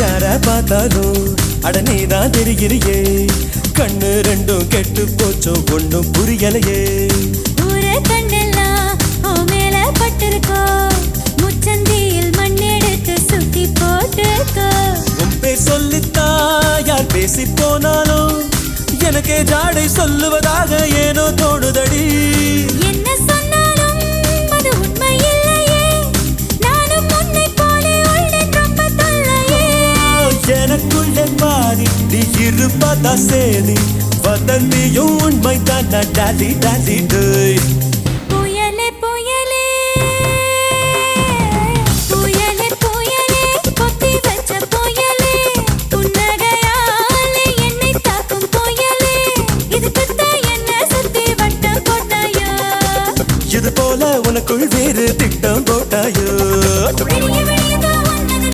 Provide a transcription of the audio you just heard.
யார பார்த்தாலும் அட நீதான் தெரிகிறியே கண்ணு ரெண்டும் கெட்டு போச்சோ ஒண்ணும் புரியலையே ஊர கண்ணெல்லாம் ஓ மேல பட்டிருக்கோ முச்சந்தியில் மண்ணெடுத்து சுத்தி போட்டுக்கோ உன் பேர் சொல்லித்தான் யார் பேசி போனாலும் எனக்கே ஜாடை சொல்லுவதாக ஏனோ தோணுதடி என்ன சொன்னாலும் அது உண்மை இல்லையே நானும் உன்னை போலே உள்ளேன் ரொம்ப தொல்லையே எனக்குள்ளே பாதி நீ இருப்பதா சேதி வதந்தியும் உண்மை தான் டாடி டாடி டேய்